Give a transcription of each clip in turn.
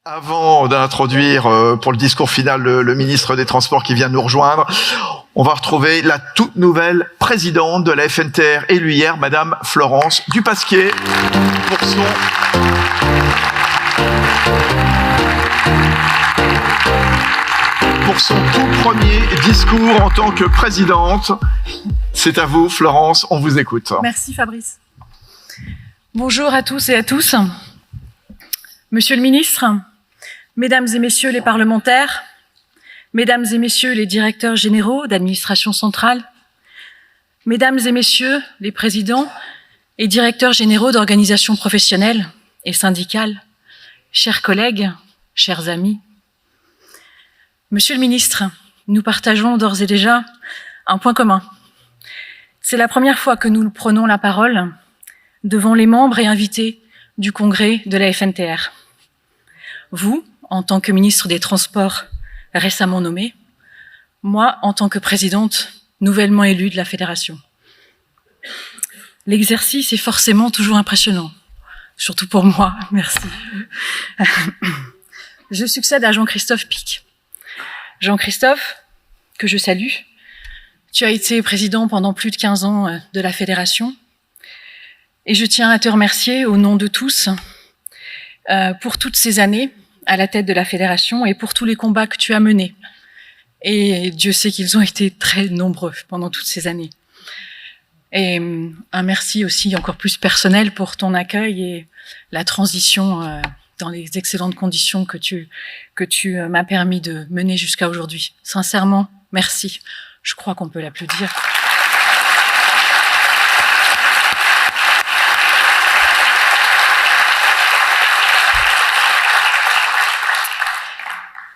Avant d'introduire pour le discours final le ministre des Transports qui vient nous rejoindre, on va retrouver la toute nouvelle présidente de la FNTR élue hier, Madame Florence Dupasquier, pour son tout premier discours en tant que présidente. C'est à vous, Florence, on vous écoute. Merci Fabrice. Bonjour à tous et à tous. Monsieur le ministre, Mesdames et Messieurs les parlementaires, Mesdames et Messieurs les directeurs généraux d'administration centrale, Mesdames et Messieurs les présidents et directeurs généraux d'organisations professionnelles et syndicales, chers collègues, chers amis. Monsieur le ministre, nous partageons d'ores et déjà un point commun. C'est la première fois que nous prenons la parole devant les membres et invités du congrès de la FNTR. Vous, en tant que ministre des Transports récemment nommé, moi, en tant que présidente nouvellement élue de la fédération. L'exercice est forcément toujours impressionnant, surtout pour moi, merci. Je succède à Jean-Christophe Pic. Jean-Christophe, que je salue, tu as été président pendant plus de 15 ans de la fédération et je tiens à te remercier au nom de tous pour toutes ces années à la tête de la fédération et pour tous les combats que tu as menés. Et Dieu sait qu'ils ont été très nombreux pendant toutes ces années. Et un merci aussi encore plus personnel pour ton accueil et la transition dans les excellentes conditions que tu m'as permis de mener jusqu'à aujourd'hui. Sincèrement, merci. Je crois qu'on peut l'applaudir.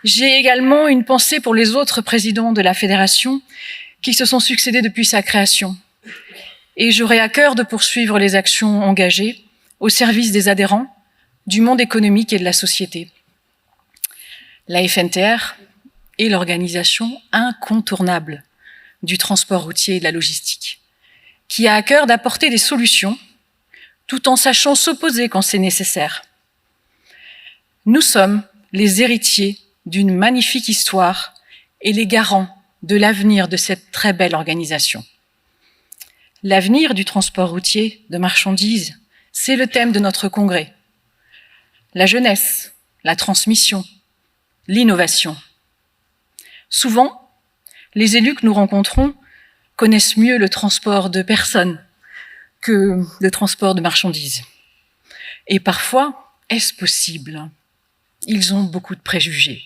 J'ai également une pensée pour les autres présidents de la fédération qui se sont succédés depuis sa création. Et j'aurai à cœur de poursuivre les actions engagées au service des adhérents, du monde économique et de la société. La FNTR est l'organisation incontournable du transport routier et de la logistique, qui a à cœur d'apporter des solutions tout en sachant s'opposer quand c'est nécessaire. Nous sommes les héritiers d'une magnifique histoire et les garants de l'avenir de cette très belle organisation. L'avenir du transport routier de marchandises, c'est le thème de notre congrès. La jeunesse, la transmission, l'innovation. Souvent, les élus que nous rencontrons connaissent mieux le transport de personnes que le transport de marchandises. Et parfois, est-ce possible ? Ils ont beaucoup de préjugés.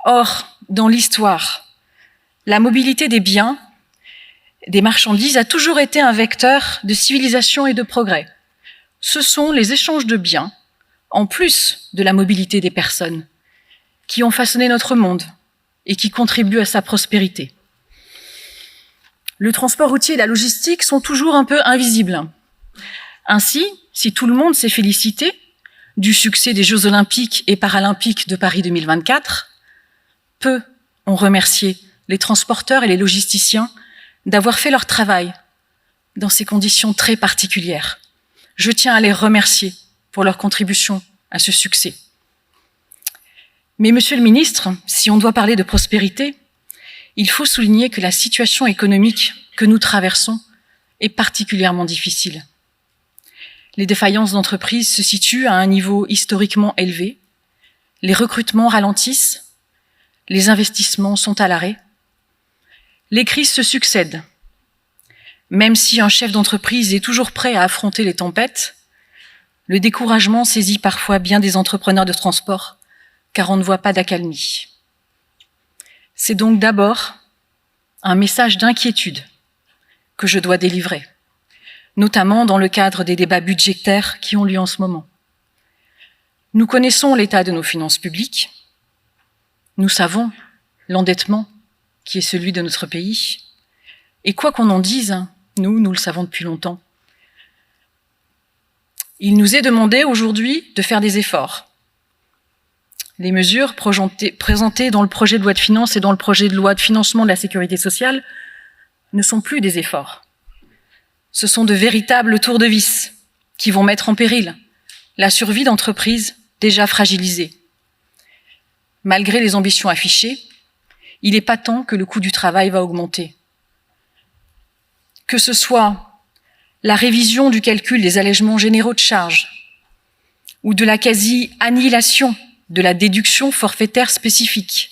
Or, dans l'histoire, la mobilité des biens, des marchandises a toujours été un vecteur de civilisation et de progrès. Ce sont les échanges de biens, en plus de la mobilité des personnes, qui ont façonné notre monde et qui contribuent à sa prospérité. Le transport routier et la logistique sont toujours un peu invisibles. Ainsi, si tout le monde s'est félicité du succès des Jeux olympiques et paralympiques de Paris 2024, peu ont remercié les transporteurs et les logisticiens d'avoir fait leur travail dans ces conditions très particulières. Je tiens à les remercier pour leur contribution à ce succès. Mais monsieur le ministre, si on doit parler de prospérité, il faut souligner que la situation économique que nous traversons est particulièrement difficile. Les défaillances d'entreprises se situent à un niveau historiquement élevé, les recrutements ralentissent, les investissements sont à l'arrêt. Les crises se succèdent. Même si un chef d'entreprise est toujours prêt à affronter les tempêtes, le découragement saisit parfois bien des entrepreneurs de transport, car on ne voit pas d'accalmie. C'est donc d'abord un message d'inquiétude que je dois délivrer, notamment dans le cadre des débats budgétaires qui ont lieu en ce moment. Nous connaissons l'état de nos finances publiques. Nous savons l'endettement qui est celui de notre pays. Et quoi qu'on en dise, nous le savons depuis longtemps. Il nous est demandé aujourd'hui de faire des efforts. Les mesures présentées dans le projet de loi de finances et dans le projet de loi de financement de la sécurité sociale ne sont plus des efforts. Ce sont de véritables tours de vis qui vont mettre en péril la survie d'entreprises déjà fragilisé. Malgré les ambitions affichées, il est patent que le coût du travail va augmenter. Que ce soit la révision du calcul des allègements généraux de charges ou de la quasi-annihilation de la déduction forfaitaire spécifique,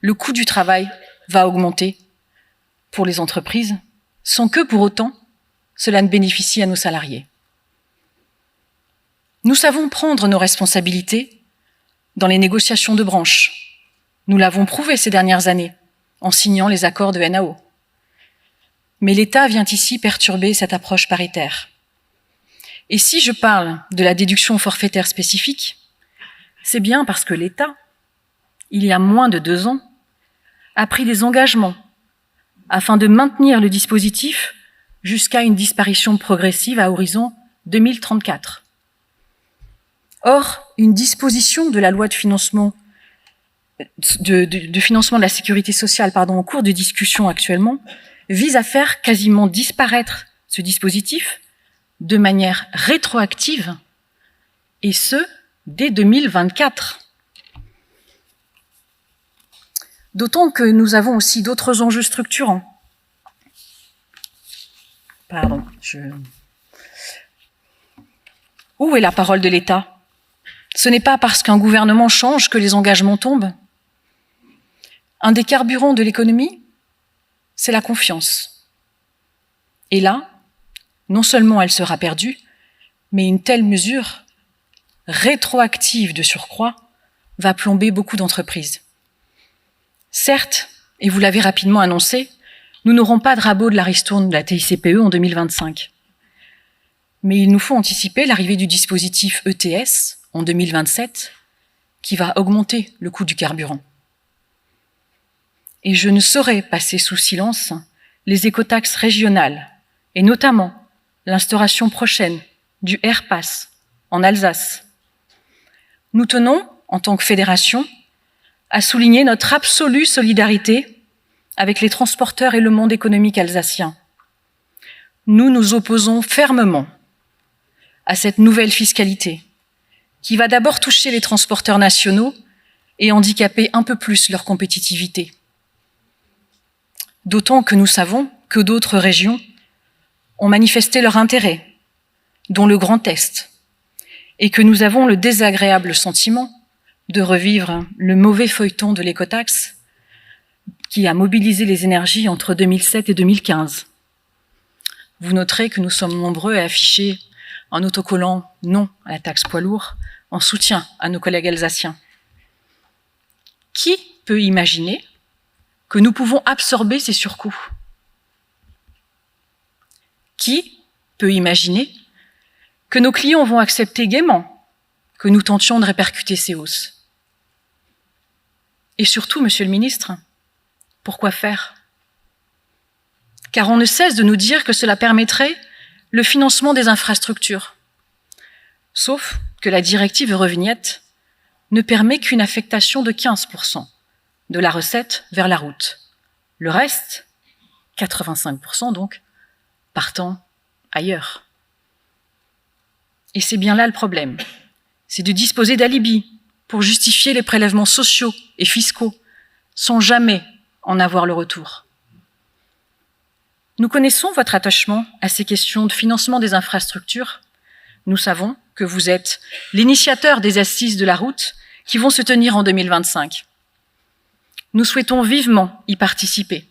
le coût du travail va augmenter pour les entreprises sans que, pour autant, cela ne bénéficie à nos salariés. Nous savons prendre nos responsabilités dans les négociations de branche. Nous l'avons prouvé ces dernières années en signant les accords de NAO. Mais l'État vient ici perturber cette approche paritaire. Et si je parle de la déduction forfaitaire spécifique, c'est bien parce que l'État, il y a moins de 2 ans, a pris des engagements afin de maintenir le dispositif jusqu'à une disparition progressive à horizon 2034. Or, une disposition de la loi de financement de la sécurité sociale, en cours de discussion actuellement, vise à faire quasiment disparaître ce dispositif de manière rétroactive, et ce, dès 2024. D'autant que nous avons aussi d'autres enjeux structurants. Où est la parole de l'État ? Ce n'est pas parce qu'un gouvernement change que les engagements tombent. Un des carburants de l'économie, c'est la confiance. Et là, non seulement elle sera perdue, mais une telle mesure, rétroactive de surcroît, va plomber beaucoup d'entreprises. Certes, et vous l'avez rapidement annoncé, nous n'aurons pas de rabot de la ristourne de la TICPE en 2025. Mais il nous faut anticiper l'arrivée du dispositif ETS en 2027, qui va augmenter le coût du carburant. Et je ne saurais passer sous silence les écotaxes régionales, et notamment l'instauration prochaine du Airpass en Alsace. Nous tenons, en tant que fédération, à souligner notre absolue solidarité avec les transporteurs et le monde économique alsacien. Nous nous opposons fermement à cette nouvelle fiscalité qui va d'abord toucher les transporteurs nationaux et handicaper un peu plus leur compétitivité. D'autant que nous savons que d'autres régions ont manifesté leur intérêt, dont le Grand Est, et que nous avons le désagréable sentiment de revivre le mauvais feuilleton de l'écotaxe qui a mobilisé les énergies entre 2007 et 2015. Vous noterez que nous sommes nombreux à afficher un autocollant « Non à la taxe poids lourd » en soutien à nos collègues alsaciens. Qui peut imaginer que nous pouvons absorber ces surcoûts ? Qui peut imaginer que nos clients vont accepter gaiement que nous tentions de répercuter ces hausses ? Et surtout, Monsieur le Ministre, pourquoi faire ? Car on ne cesse de nous dire que cela permettrait le financement des infrastructures. Sauf que la directive Eurovignette ne permet qu'une affectation de 15% de la recette vers la route. Le reste, 85% donc, partant ailleurs. Et c'est bien là le problème. C'est de disposer d'alibis pour justifier les prélèvements sociaux et fiscaux sans jamais en avoir le retour. Nous connaissons votre attachement à ces questions de financement des infrastructures. Nous savons que vous êtes l'initiateur des assises de la route qui vont se tenir en 2025. Nous souhaitons vivement y participer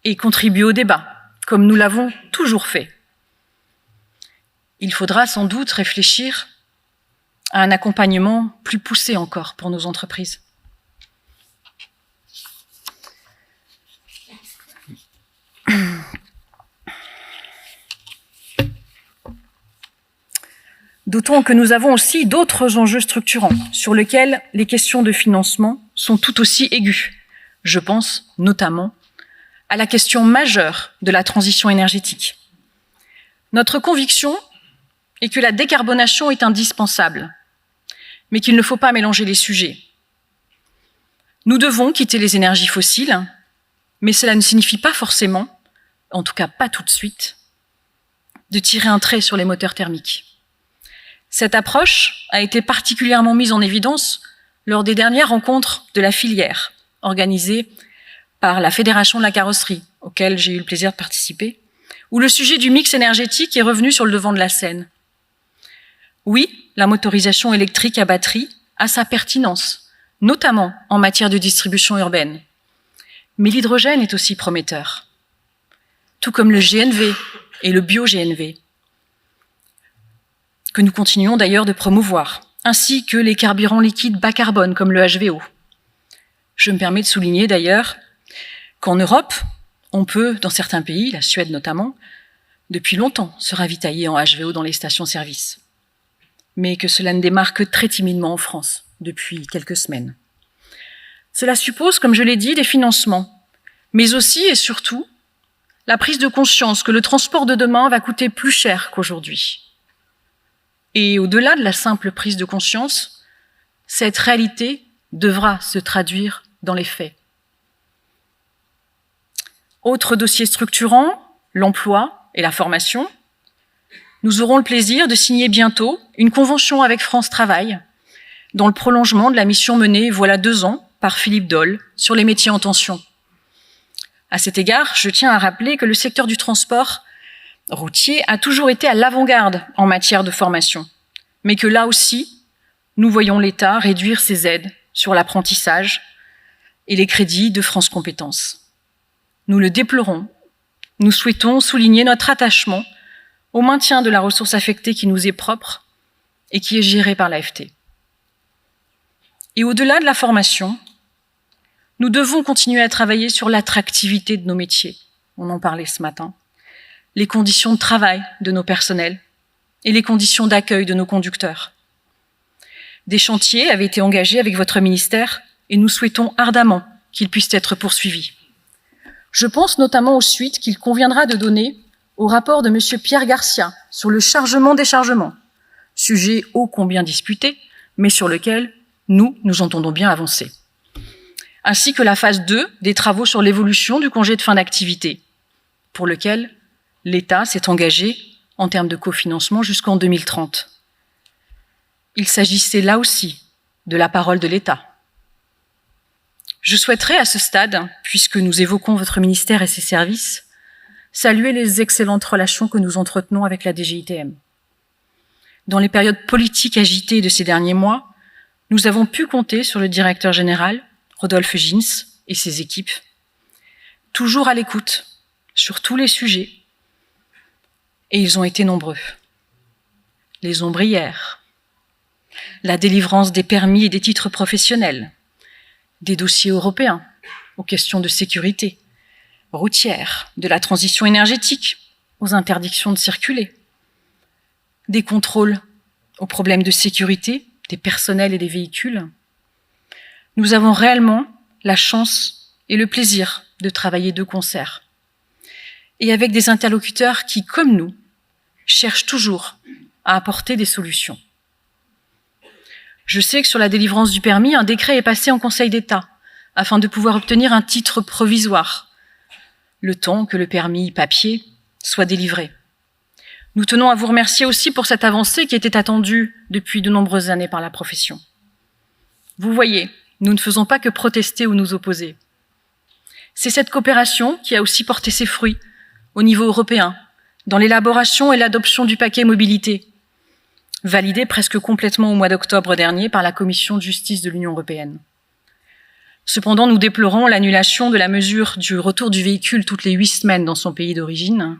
et contribuer au débat, comme nous l'avons toujours fait. Il faudra sans doute réfléchir à un accompagnement plus poussé encore pour nos entreprises. D'autant que nous avons aussi d'autres enjeux structurants sur lesquels les questions de financement sont tout aussi aiguës. Je pense notamment à la question majeure de la transition énergétique. Notre conviction est que la décarbonation est indispensable, mais qu'il ne faut pas mélanger les sujets. Nous devons quitter les énergies fossiles, mais cela ne signifie pas forcément, en tout cas pas tout de suite, de tirer un trait sur les moteurs thermiques. Cette approche a été particulièrement mise en évidence lors des dernières rencontres de la filière, organisées par la Fédération de la carrosserie, auxquelles j'ai eu le plaisir de participer, où le sujet du mix énergétique est revenu sur le devant de la scène. Oui, la motorisation électrique à batterie a sa pertinence, notamment en matière de distribution urbaine. Mais l'hydrogène est aussi prometteur, tout comme le GNV et le bio-GNV, que nous continuons d'ailleurs de promouvoir, ainsi que les carburants liquides bas carbone comme le HVO. Je me permets de souligner d'ailleurs qu'en Europe, on peut, dans certains pays, la Suède notamment, depuis longtemps se ravitailler en HVO dans les stations-service, mais que cela ne démarre que très timidement en France, depuis quelques semaines. Cela suppose, comme je l'ai dit, des financements, mais aussi et surtout la prise de conscience que le transport de demain va coûter plus cher qu'aujourd'hui. Et au-delà de la simple prise de conscience, cette réalité devra se traduire dans les faits. Autre dossier structurant, l'emploi et la formation. Nous aurons le plaisir de signer bientôt une convention avec France Travail, dans le prolongement de la mission menée voilà 2 ans par Philippe Doll sur les métiers en tension. À cet égard, je tiens à rappeler que le secteur du transport routier a toujours été à l'avant-garde en matière de formation, mais que là aussi, nous voyons l'État réduire ses aides sur l'apprentissage et les crédits de France Compétences. Nous le déplorons. Nous souhaitons souligner notre attachement au maintien de la ressource affectée qui nous est propre et qui est gérée par l'AFT. Et au-delà de la formation, nous devons continuer à travailler sur l'attractivité de nos métiers. On en parlait ce matin. Les conditions de travail de nos personnels et les conditions d'accueil de nos conducteurs. Des chantiers avaient été engagés avec votre ministère et nous souhaitons ardemment qu'ils puissent être poursuivis. Je pense notamment aux suites qu'il conviendra de donner au rapport de M. Pierre Garcia sur le chargement-déchargement, sujet ô combien disputé, mais sur lequel nous entendons bien avancer. Ainsi que la phase 2 des travaux sur l'évolution du congé de fin d'activité, pour lequel l'État s'est engagé en termes de cofinancement jusqu'en 2030. Il s'agissait là aussi de la parole de l'État. Je souhaiterais à ce stade, puisque nous évoquons votre ministère et ses services, saluer les excellentes relations que nous entretenons avec la DGITM. Dans les périodes politiques agitées de ces derniers mois, nous avons pu compter sur le directeur général, Rodolphe Gins, et ses équipes, toujours à l'écoute sur tous les sujets, et ils ont été nombreux. Les ombrières, la délivrance des permis et des titres professionnels, des dossiers européens aux questions de sécurité routière, de la transition énergétique aux interdictions de circuler, des contrôles aux problèmes de sécurité des personnels et des véhicules. Nous avons réellement la chance et le plaisir de travailler de concert et avec des interlocuteurs qui, comme nous, cherchent toujours à apporter des solutions. Je sais que sur la délivrance du permis, un décret est passé en Conseil d'État afin de pouvoir obtenir un titre provisoire, le temps que le permis papier soit délivré. Nous tenons à vous remercier aussi pour cette avancée qui était attendue depuis de nombreuses années par la profession. Vous voyez, nous ne faisons pas que protester ou nous opposer. C'est cette coopération qui a aussi porté ses fruits au niveau européen, dans l'élaboration et l'adoption du paquet mobilité, validé presque complètement au mois d'octobre dernier par la Commission de justice de l'Union européenne. Cependant, nous déplorons l'annulation de la mesure du retour du véhicule toutes les 8 semaines dans son pays d'origine,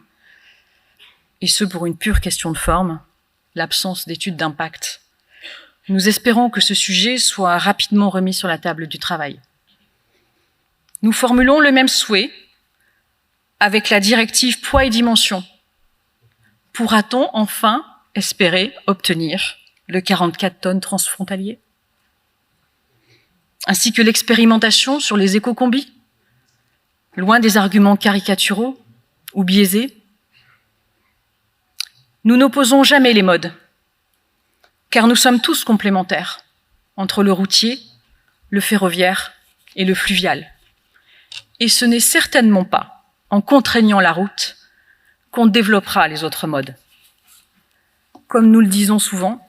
et ce pour une pure question de forme, l'absence d'études d'impact. Nous espérons que ce sujet soit rapidement remis sur la table du travail. Nous formulons le même souhait avec la directive poids et dimension. Pourra-t-on enfin espérer obtenir le 44 tonnes transfrontalier, ainsi que l'expérimentation sur les éco-combis, loin des arguments caricaturaux ou biaisés? Nous n'opposons jamais les modes, car nous sommes tous complémentaires entre le routier, le ferroviaire et le fluvial. Et ce n'est certainement pas en contraignant la route qu'on développera les autres modes. Comme nous le disons souvent,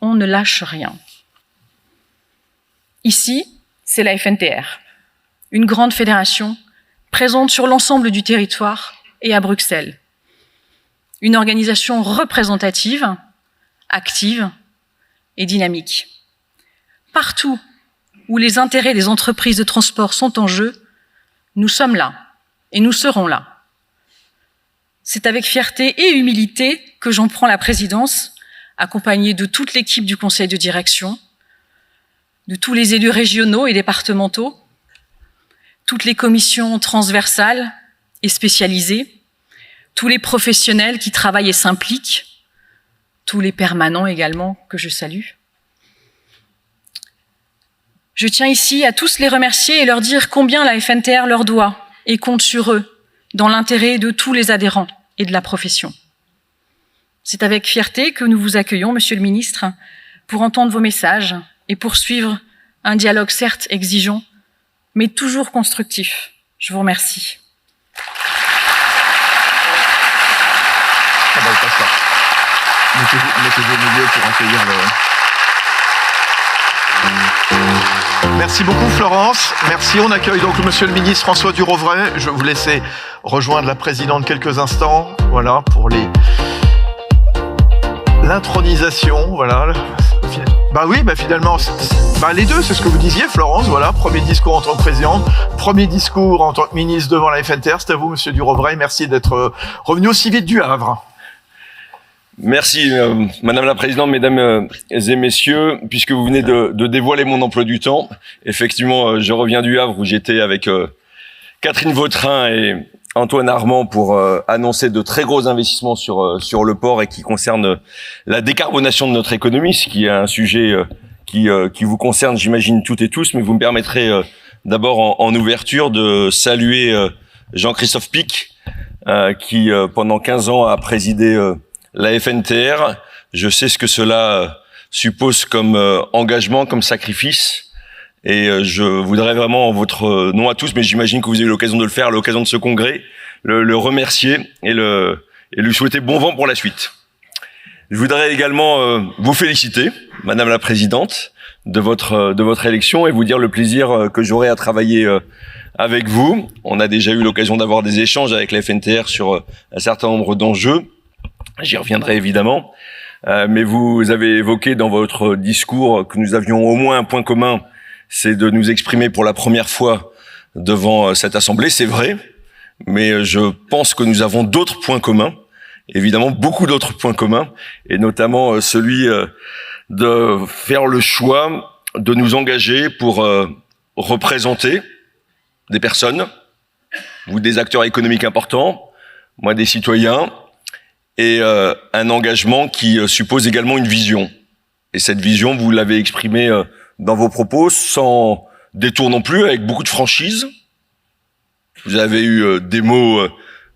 on ne lâche rien. Ici, c'est la FNTR, une grande fédération présente sur l'ensemble du territoire et à Bruxelles. Une organisation représentative, active et dynamique. Partout où les intérêts des entreprises de transport sont en jeu, nous sommes là et nous serons là. C'est avec fierté et humilité que j'en prends la présidence, accompagnée de toute l'équipe du conseil de direction, de tous les élus régionaux et départementaux, toutes les commissions transversales et spécialisées, tous les professionnels qui travaillent et s'impliquent, tous les permanents également que je salue. Je tiens ici à tous les remercier et leur dire combien la FNTR leur doit et compte sur eux dans l'intérêt de tous les adhérents et de la profession. C'est avec fierté que nous vous accueillons, Monsieur le Ministre, pour entendre vos messages et poursuivre un dialogue certes exigeant, mais toujours constructif. Je vous remercie. Ah ben, passe là. Mettez-vous au milieu pour accueillir le... Merci beaucoup Florence. Merci. On accueille donc Monsieur le Ministre François Durovray. Je vais vous laisser rejoindre la présidente quelques instants. Voilà, pour l'intronisation. Voilà. Bah oui, bah finalement, les deux, c'est ce que vous disiez, Florence. Voilà, premier discours en tant que présidente, premier discours en tant que ministre devant la FNTR. C'est à vous, Monsieur Durovray. Merci d'être revenu aussi vite du Havre. Merci, Madame la Présidente, Mesdames et Messieurs, puisque vous venez de dévoiler mon emploi du temps. Effectivement, je reviens du Havre où j'étais avec Catherine Vautrin et Antoine Armand pour annoncer de très gros investissements sur le port et qui concernent la décarbonation de notre économie, ce qui est un sujet qui vous concerne, j'imagine, toutes et tous. Mais vous me permettrez d'abord en ouverture de saluer Jean-Christophe Pic, qui pendant 15 ans a présidé la FNTR. Je sais ce que cela suppose comme engagement, comme sacrifice. Et je voudrais vraiment, en votre nom à tous, mais j'imagine que vous avez eu l'occasion de le faire à l'occasion de ce congrès, le remercier et lui souhaiter bon vent pour la suite. Je voudrais également vous féliciter, Madame la Présidente, de votre élection et vous dire le plaisir que j'aurai à travailler avec vous. On a déjà eu l'occasion d'avoir des échanges avec la FNTR sur un certain nombre d'enjeux. J'y reviendrai évidemment. Mais vous avez évoqué dans votre discours que nous avions au moins un point commun, c'est de nous exprimer pour la première fois devant cette Assemblée. C'est vrai, mais je pense que nous avons d'autres points communs, évidemment beaucoup d'autres points communs, et notamment celui de faire le choix de nous engager pour représenter des personnes, vous des acteurs économiques importants, moi des citoyens, et un engagement qui suppose également une vision. Et cette vision, vous l'avez exprimée dans vos propos, sans détour non plus, avec beaucoup de franchise. Vous avez eu des mots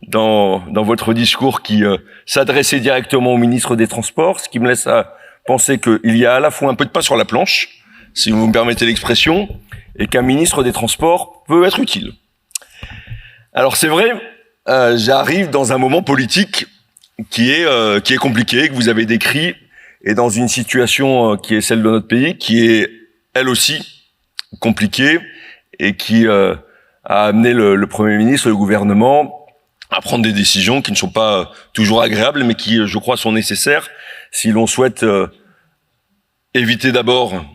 dans votre discours qui s'adressaient directement au ministre des Transports, ce qui me laisse à penser qu'il y a à la fois un peu de pain sur la planche, si vous me permettez l'expression, et qu'un ministre des Transports peut être utile. Alors c'est vrai, j'arrive dans un moment politique qui est compliqué, que vous avez décrit, et dans une situation qui est celle de notre pays, qui est elle aussi compliquée, et qui a amené le Premier ministre, le gouvernement, à prendre des décisions qui ne sont pas toujours agréables, mais qui, je crois, sont nécessaires si l'on souhaite éviter d'abord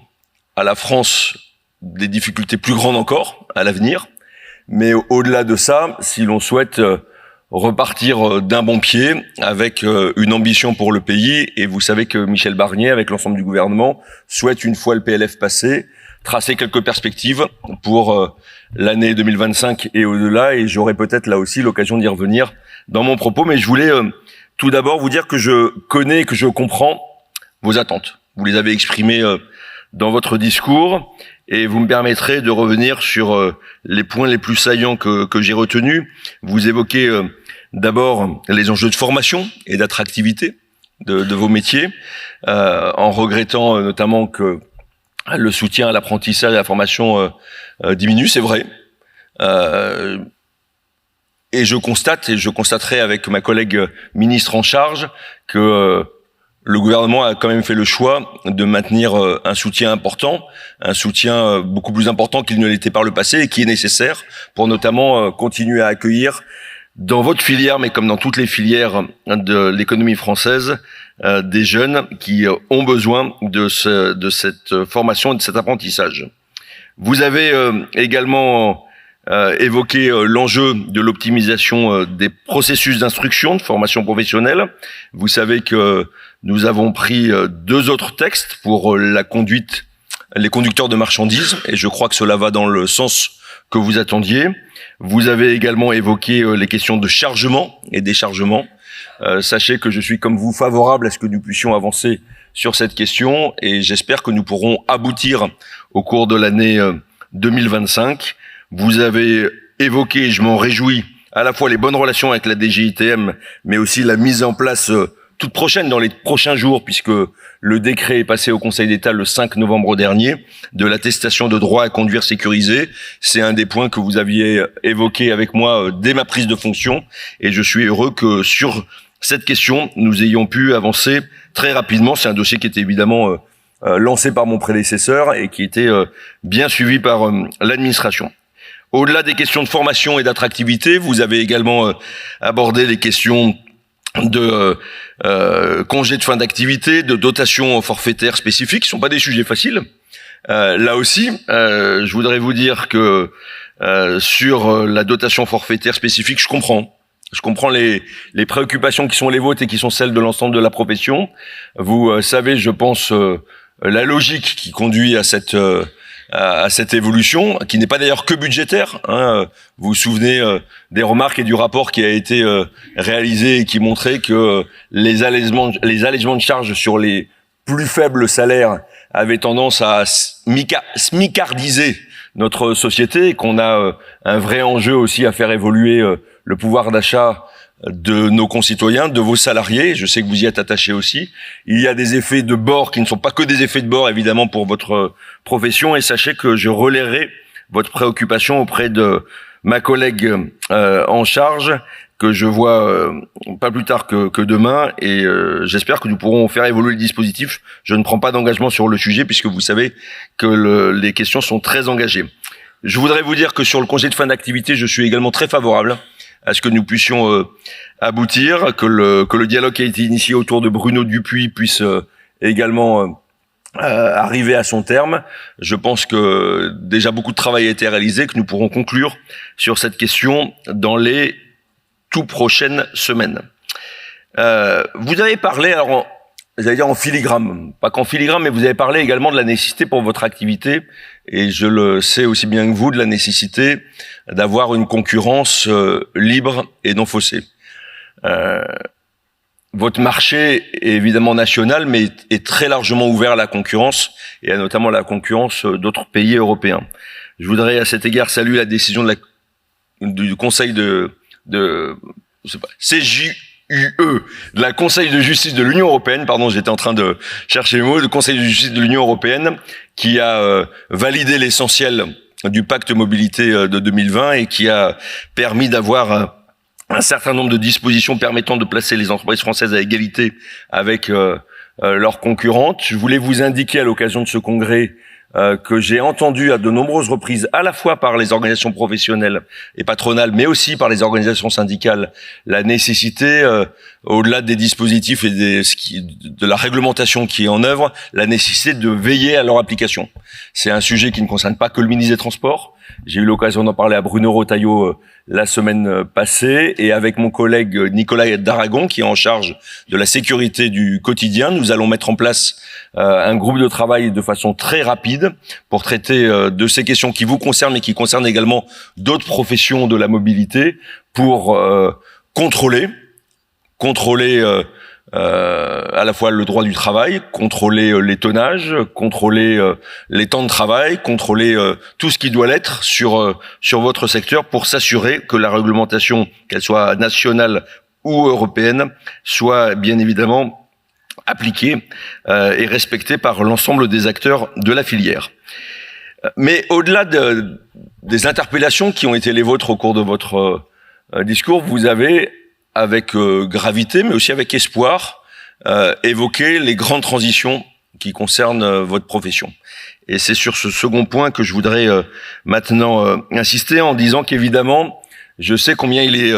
à la France des difficultés plus grandes encore à l'avenir, mais au-delà de ça, si l'on souhaite repartir d'un bon pied avec une ambition pour le pays. Et vous savez que Michel Barnier, avec l'ensemble du gouvernement, souhaite, une fois le PLF passé, tracer quelques perspectives pour l'année 2025 et au-delà. Et j'aurai peut-être là aussi l'occasion d'y revenir dans mon propos. Mais je voulais tout d'abord vous dire que je connais et que je comprends vos attentes. Vous les avez exprimées dans votre discours. Et vous me permettrez de revenir sur les points les plus saillants que j'ai retenus. Vous évoquez d'abord les enjeux de formation et d'attractivité de vos métiers, en regrettant notamment que le soutien à l'apprentissage et à la formation diminue, c'est vrai. Et je constate, et je constaterai avec ma collègue ministre en charge, que le gouvernement a quand même fait le choix de maintenir un soutien important, un soutien beaucoup plus important qu'il ne l'était par le passé et qui est nécessaire pour notamment continuer à accueillir dans votre filière, mais comme dans toutes les filières de l'économie française, des jeunes qui ont besoin de cette formation et de cet apprentissage. Vous avez également évoqué l'enjeu de l'optimisation des processus d'instruction, de formation professionnelle. Vous savez que nous avons pris 2 autres textes pour la conduite, les conducteurs de marchandises, et je crois que cela va dans le sens que vous attendiez. Vous avez également évoqué les questions de chargement et déchargement. Sachez que je suis comme vous favorable à ce que nous puissions avancer sur cette question et j'espère que nous pourrons aboutir au cours de l'année 2025. Vous avez évoqué, et je m'en réjouis, à la fois les bonnes relations avec la DGITM, mais aussi la mise en place toute prochaine, dans les prochains jours, puisque le décret est passé au Conseil d'État le 5 novembre dernier, de l'attestation de droit à conduire sécurisé. C'est un des points que vous aviez évoqué avec moi dès ma prise de fonction, et je suis heureux que sur cette question, nous ayons pu avancer très rapidement. C'est un dossier qui était évidemment lancé par mon prédécesseur et qui était bien suivi par l'administration. Au-delà des questions de formation et d'attractivité, vous avez également abordé les questions de congés de fin d'activité, de dotation forfaitaire spécifique, qui sont pas des sujets faciles. Là aussi, je voudrais vous dire que sur la dotation forfaitaire spécifique, je comprends les préoccupations qui sont les vôtres et qui sont celles de l'ensemble de la profession. Vous savez, je pense, la logique qui conduit à cette évolution, qui n'est pas d'ailleurs que budgétaire. Vous vous souvenez des remarques et du rapport qui a été réalisé et qui montrait que les allégements de charges sur les plus faibles salaires avaient tendance à smicardiser notre société et qu'on a un vrai enjeu aussi à faire évoluer le pouvoir d'achat de nos concitoyens, de vos salariés. Je sais que vous y êtes attachés aussi. Il y a des effets de bord qui ne sont pas que des effets de bord, évidemment, pour votre profession. Et sachez que je relayerai votre préoccupation auprès de ma collègue en charge, que je vois pas plus tard que demain. Et j'espère que nous pourrons faire évoluer le dispositif. Je ne prends pas d'engagement sur le sujet, puisque vous savez que les questions sont très engagées. Je voudrais vous dire que sur le congé de fin d'activité, je suis également très favorable à ce que nous puissions aboutir, que le dialogue qui a été initié autour de Bruno Dupuis puisse également arriver à son terme. Je pense que déjà beaucoup de travail a été réalisé, que nous pourrons conclure sur cette question dans les tout prochaines semaines. Vous avez parlé, alors j'allais dire en filigrane, pas qu'en filigrane, mais vous avez parlé également de la nécessité pour votre activité, et je le sais aussi bien que vous, de la nécessité d'avoir une concurrence libre et non faussée. Votre marché est évidemment national, mais est très largement ouvert à la concurrence, et à notamment la concurrence d'autres pays européens. Je voudrais à cet égard saluer la décision du Conseil de CJUE, de la Conseil de justice de l'Union européenne, pardon, j'étais en train de chercher le mot, le Conseil de justice de l'Union européenne, qui a validé l'essentiel du pacte mobilité de 2020 et qui a permis d'avoir un certain nombre de dispositions permettant de placer les entreprises françaises à égalité avec leurs concurrentes. Je voulais vous indiquer à l'occasion de ce congrès que j'ai entendu à de nombreuses reprises, à la fois par les organisations professionnelles et patronales, mais aussi par les organisations syndicales, la nécessité, au-delà des dispositifs et de la réglementation qui est en œuvre, la nécessité de veiller à leur application. C'est un sujet qui ne concerne pas que le ministre des Transports. J'ai eu l'occasion d'en parler à Bruno Retailleau la semaine passée, et avec mon collègue Nicolas Daragon, qui est en charge de la sécurité du quotidien, nous allons mettre en place un groupe de travail de façon très rapide pour traiter de ces questions qui vous concernent et qui concernent également d'autres professions de la mobilité, pour contrôler à la fois le droit du travail, contrôler les tonnages, contrôler les temps de travail, contrôler tout ce qui doit l'être sur votre secteur, pour s'assurer que la réglementation, qu'elle soit nationale ou européenne, soit bien évidemment appliquée et respectée par l'ensemble des acteurs de la filière. Mais au-delà des interpellations qui ont été les vôtres au cours de votre discours, vous avez, avec gravité, mais aussi avec espoir, évoquer les grandes transitions qui concernent votre profession. Et c'est sur ce second point que je voudrais maintenant insister en disant qu'évidemment, je sais combien il est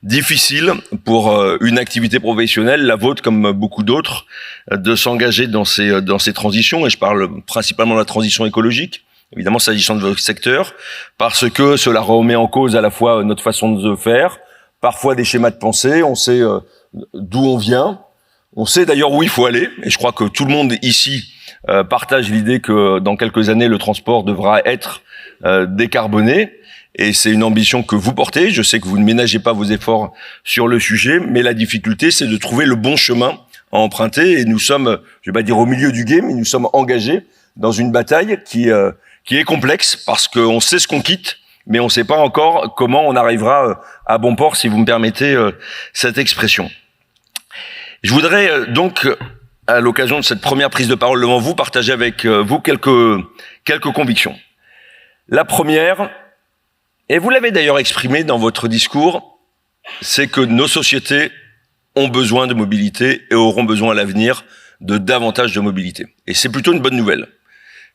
difficile pour une activité professionnelle, la vôtre comme beaucoup d'autres, de s'engager dans ces transitions. Et je parle principalement de la transition écologique, évidemment s'agissant de votre secteur, parce que cela remet en cause à la fois notre façon de faire, parfois des schémas de pensée, on sait d'où on vient, on sait d'ailleurs où il faut aller, et je crois que tout le monde ici partage l'idée que dans quelques années, le transport devra être décarboné, et c'est une ambition que vous portez. Je sais que vous ne ménagez pas vos efforts sur le sujet, mais la difficulté, c'est de trouver le bon chemin à emprunter, et nous sommes, je vais pas dire au milieu du game, mais nous sommes engagés dans une bataille qui est complexe, parce qu'on sait ce qu'on quitte, mais on ne sait pas encore comment on arrivera à bon port, si vous me permettez cette expression. Je voudrais donc, à l'occasion de cette première prise de parole devant vous, partager avec vous quelques convictions. La première, et vous l'avez d'ailleurs exprimé dans votre discours, c'est que nos sociétés ont besoin de mobilité et auront besoin à l'avenir de davantage de mobilité. Et c'est plutôt une bonne nouvelle.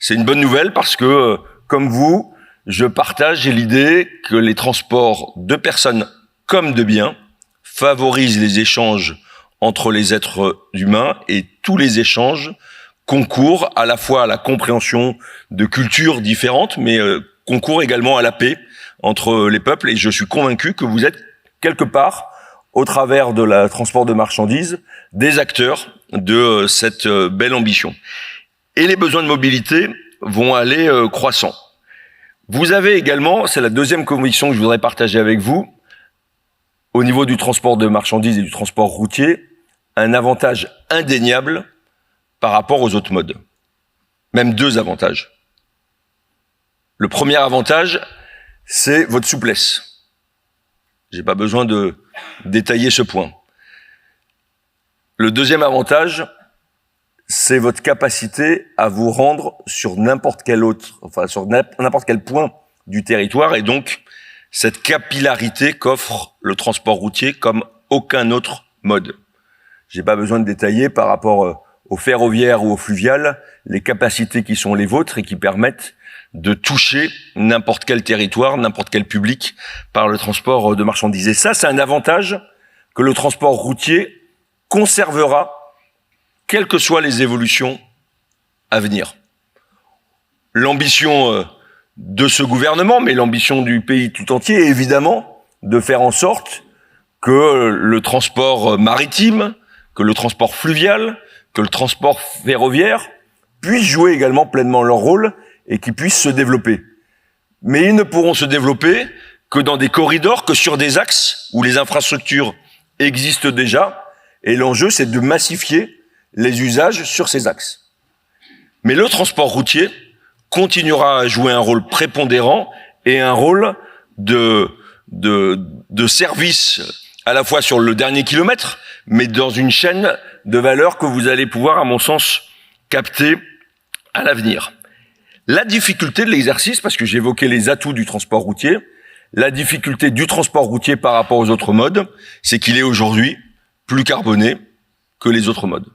C'est une bonne nouvelle parce que, comme vous, je partage l'idée que les transports de personnes comme de biens favorisent les échanges entre les êtres humains, et tous les échanges concourent à la fois à la compréhension de cultures différentes, mais concourent également à la paix entre les peuples. Et je suis convaincu que vous êtes quelque part, au travers de la transport de marchandises, des acteurs de cette belle ambition. Et les besoins de mobilité vont aller croissant. Vous avez également, c'est la deuxième conviction que je voudrais partager avec vous, au niveau du transport de marchandises et du transport routier, un avantage indéniable par rapport aux autres modes. Même deux avantages. Le premier avantage, c'est votre souplesse. J'ai pas besoin de détailler ce point. Le deuxième avantage, c'est votre capacité à vous rendre sur n'importe quel point du territoire, et donc cette capillarité qu'offre le transport routier comme aucun autre mode. J'ai pas besoin de détailler par rapport au ferroviaire ou au fluvial les capacités qui sont les vôtres et qui permettent de toucher n'importe quel territoire, n'importe quel public par le transport de marchandises. Et ça, c'est un avantage que le transport routier conservera, quelles que soient les évolutions à venir. L'ambition de ce gouvernement, mais l'ambition du pays tout entier, est évidemment de faire en sorte que le transport maritime, que le transport fluvial, que le transport ferroviaire puissent jouer également pleinement leur rôle et qu'ils puissent se développer. Mais ils ne pourront se développer que dans des corridors, que sur des axes où les infrastructures existent déjà, et l'enjeu, c'est de massifier les usages sur ces axes. Mais le transport routier continuera à jouer un rôle prépondérant et un rôle de service à la fois sur le dernier kilomètre, mais dans une chaîne de valeur que vous allez pouvoir, à mon sens, capter à l'avenir. La difficulté de l'exercice, parce que j'évoquais les atouts du transport routier, la difficulté du transport routier par rapport aux autres modes, c'est qu'il est aujourd'hui plus carboné que les autres modes.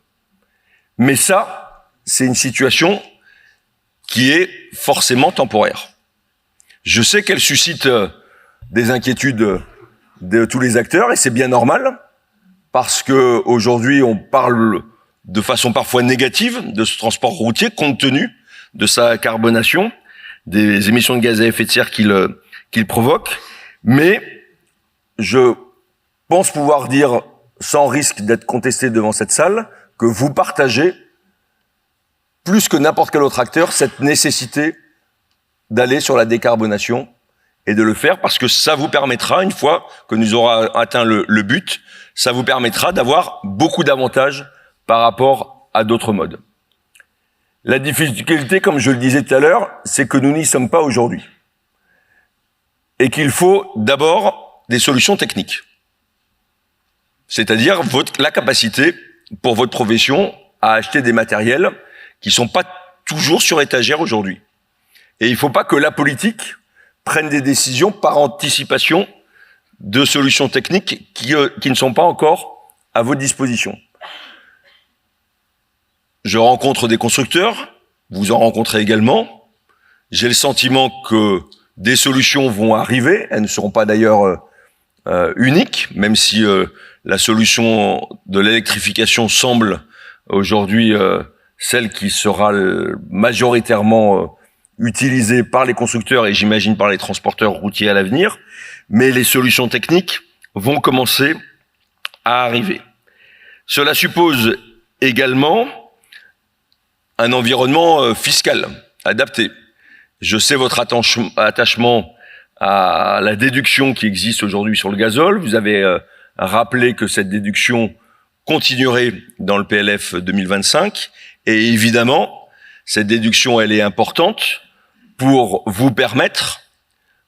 Mais ça, c'est une situation qui est forcément temporaire. Je sais qu'elle suscite des inquiétudes de tous les acteurs, et c'est bien normal, parce que aujourd'hui on parle de façon parfois négative de ce transport routier, compte tenu de sa carbonation, des émissions de gaz à effet de serre qu'il provoque. Mais je pense pouvoir dire, sans risque d'être contesté devant cette salle, que vous partagez, plus que n'importe quel autre acteur, cette nécessité d'aller sur la décarbonation et de le faire, parce que ça vous permettra, une fois que nous aurons atteint le but, ça vous permettra d'avoir beaucoup d'avantages par rapport à d'autres modes. La difficulté, comme je le disais tout à l'heure, c'est que nous n'y sommes pas aujourd'hui. Et qu'il faut d'abord des solutions techniques. C'est-à-dire la capacité pour votre profession à acheter des matériels qui sont pas toujours sur étagère aujourd'hui. Et il ne faut pas que la politique prenne des décisions par anticipation de solutions techniques qui ne sont pas encore à votre disposition. je rencontre des constructeurs, vous en rencontrez également. J'ai le sentiment que des solutions vont arriver, elles ne seront pas d'ailleurs uniques, même si la solution de l'électrification semble aujourd'hui celle qui sera majoritairement utilisée par les constructeurs et j'imagine par les transporteurs routiers à l'avenir, mais les solutions techniques vont commencer à arriver. Cela suppose également un environnement fiscal adapté. Je sais votre attachement à la déduction qui existe aujourd'hui sur le gazole. Vous avez rappelé que cette déduction continuerait dans le PLF 2025. Et évidemment, cette déduction, elle est importante pour vous permettre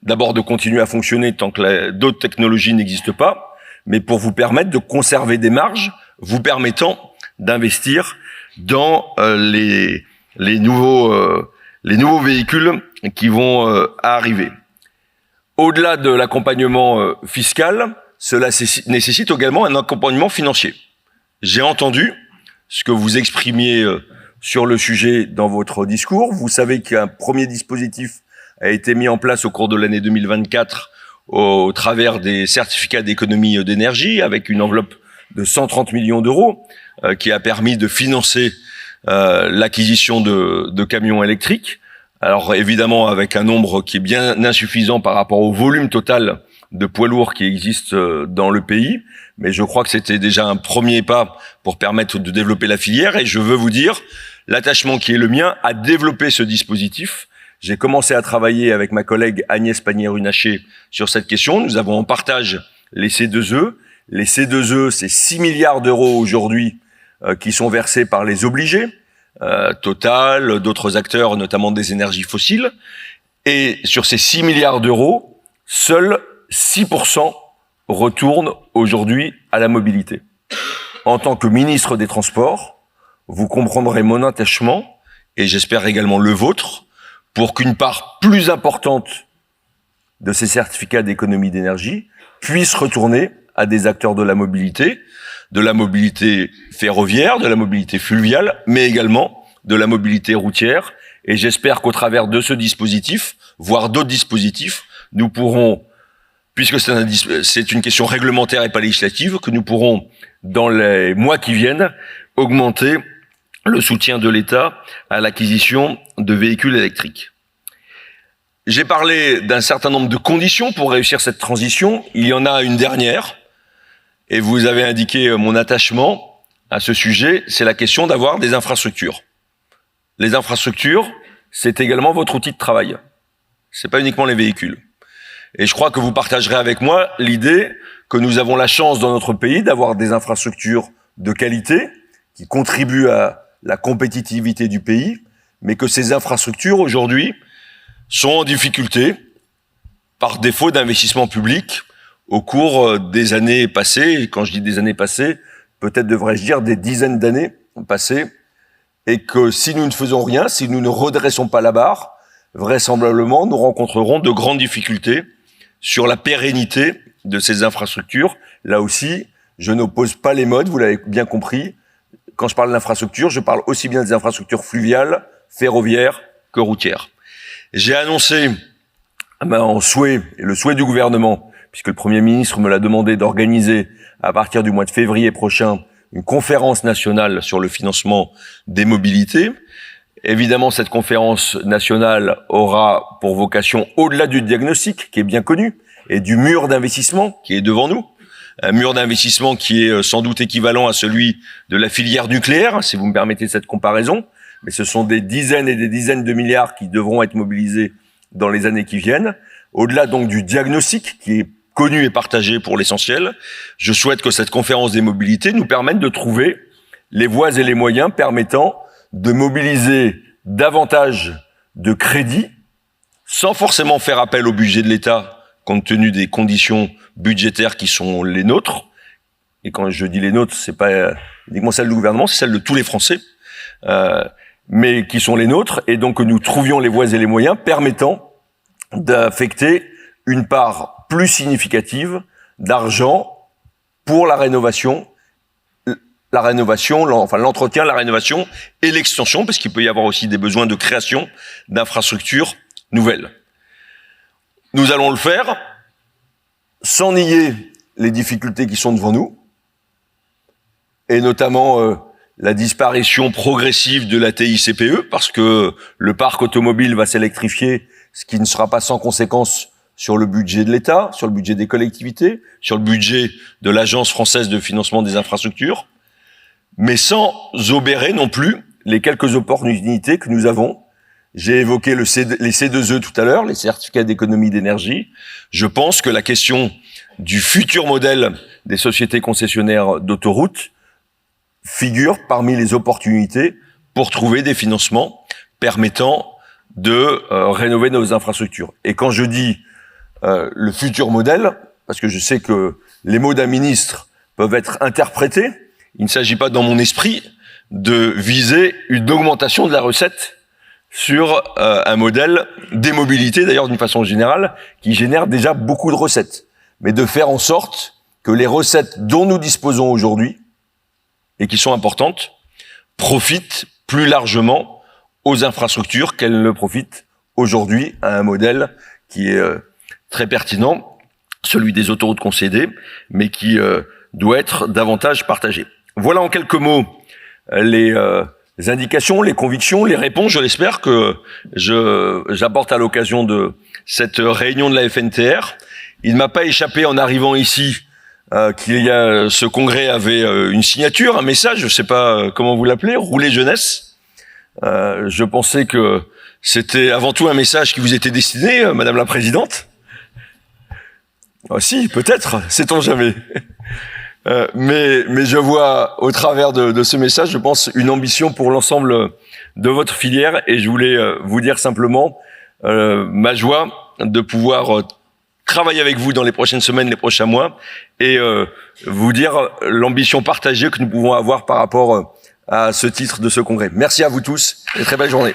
d'abord de continuer à fonctionner tant que d'autres technologies n'existent pas, mais pour vous permettre de conserver des marges, vous permettant d'investir dans les nouveaux véhicules qui vont arriver. Au-delà de l'accompagnement fiscal, cela nécessite également un accompagnement financier. J'ai entendu ce que vous exprimiez sur le sujet dans votre discours. Vous savez qu'un premier dispositif a été mis en place au cours de l'année 2024 au travers des certificats d'économie d'énergie avec une enveloppe de 130 millions d'euros qui a permis de financer l'acquisition de camions électriques. Alors évidemment avec un nombre qui est bien insuffisant par rapport au volume total de poids lourds qui existe dans le pays, mais je crois que c'était déjà un premier pas pour permettre de développer la filière et je veux vous dire l'attachement qui est le mien à développer ce dispositif. J'ai commencé à travailler avec ma collègue Agnès Pannier-Runacher sur cette question. Nous avons en partage les C2E. Les C2E, c'est 6 milliards d'euros aujourd'hui qui sont versés par les obligés, Total, d'autres acteurs, notamment des énergies fossiles. Et sur ces 6 milliards d'euros, seuls 6% retournent aujourd'hui à la mobilité. En tant que ministre des Transports, vous comprendrez mon attachement, et j'espère également le vôtre, pour qu'une part plus importante de ces certificats d'économie d'énergie puisse retourner à des acteurs de la mobilité ferroviaire, de la mobilité fluviale, mais également de la mobilité routière. Et j'espère qu'au travers de ce dispositif, voire d'autres dispositifs, nous pourrons, puisque c'est une question réglementaire et pas législative, que nous pourrons, dans les mois qui viennent, augmenter le soutien de l'État à l'acquisition de véhicules électriques. J'ai parlé d'un certain nombre de conditions pour réussir cette transition. Il y en a une dernière, et vous avez indiqué mon attachement à ce sujet, c'est la question d'avoir des infrastructures. Les infrastructures, c'est également votre outil de travail. C'est pas uniquement les véhicules. Et je crois que vous partagerez avec moi l'idée que nous avons la chance dans notre pays d'avoir des infrastructures de qualité qui contribuent à la compétitivité du pays, mais que ces infrastructures aujourd'hui sont en difficulté par défaut d'investissement public au cours des années passées. Et quand je dis des années passées, peut-être devrais-je dire des dizaines d'années passées, et que si nous ne faisons rien, si nous ne redressons pas la barre, vraisemblablement nous rencontrerons de grandes difficultés sur la pérennité de ces infrastructures. Là aussi, je n'oppose pas les modes, vous l'avez bien compris. Quand je parle d'infrastructures, je parle aussi bien des infrastructures fluviales, ferroviaires que routières. J'ai annoncé en souhait, et le souhait du gouvernement, puisque le Premier ministre me l'a demandé d'organiser à partir du mois de février prochain une conférence nationale sur le financement des mobilités. Évidemment, cette conférence nationale aura pour vocation, au-delà du diagnostic qui est bien connu, et du mur d'investissement qui est devant nous, un mur d'investissement qui est sans doute équivalent à celui de la filière nucléaire, si vous me permettez cette comparaison, mais ce sont des dizaines et des dizaines de milliards qui devront être mobilisés dans les années qui viennent. Au-delà donc du diagnostic qui est connu et partagé pour l'essentiel, je souhaite que cette conférence des mobilités nous permette de trouver les voies et les moyens permettant de mobiliser davantage de crédits sans forcément faire appel au budget de l'État compte tenu des conditions budgétaires qui sont les nôtres. Et quand je dis les nôtres, c'est pas uniquement celle du gouvernement, c'est celle de tous les Français, mais qui sont les nôtres, et donc que nous trouvions les voies et les moyens permettant d'affecter une part plus significative d'argent pour la rénovation la rénovation, l'entretien, la rénovation et l'extension, parce qu'il peut y avoir aussi des besoins de création d'infrastructures nouvelles. Nous allons le faire sans nier les difficultés qui sont devant nous, et notamment la disparition progressive de la TICPE, parce que le parc automobile va s'électrifier, ce qui ne sera pas sans conséquence sur le budget de l'État, sur le budget des collectivités, sur le budget de l'Agence française de financement des infrastructures, mais sans obérer non plus les quelques opportunités que nous avons. J'ai évoqué les C2E tout à l'heure, les certificats d'économie d'énergie. Je pense que la question du futur modèle des sociétés concessionnaires d'autoroutes figure parmi les opportunités pour trouver des financements permettant de rénover nos infrastructures. Et quand je dis le futur modèle, parce que je sais que les mots d'un ministre peuvent être interprétés, il ne s'agit pas dans mon esprit de viser une augmentation de la recette sur un modèle des mobilités, d'ailleurs d'une façon générale, qui génère déjà beaucoup de recettes, mais de faire en sorte que les recettes dont nous disposons aujourd'hui, et qui sont importantes, profitent plus largement aux infrastructures qu'elles ne profitent aujourd'hui à un modèle qui est très pertinent, celui des autoroutes concédées, mais qui doit être davantage partagé. Voilà en quelques mots les indications, les convictions, les réponses, je l'espère, que j'apporte à l'occasion de cette réunion de la FNTR. Il ne m'a pas échappé en arrivant ici ce congrès avait une signature, un message, je ne sais pas comment vous l'appelez, Rouler Jeunesse. Je pensais que c'était avant tout un message qui vous était destiné, Madame la Présidente. Ah, si, peut-être, sait-on jamais. Mais je vois au travers de ce message, je pense, une ambition pour l'ensemble de votre filière, et je voulais vous dire simplement ma joie de pouvoir travailler avec vous dans les prochaines semaines, les prochains mois, et vous dire l'ambition partagée que nous pouvons avoir par rapport à ce titre de ce congrès. Merci à vous tous et très belle journée.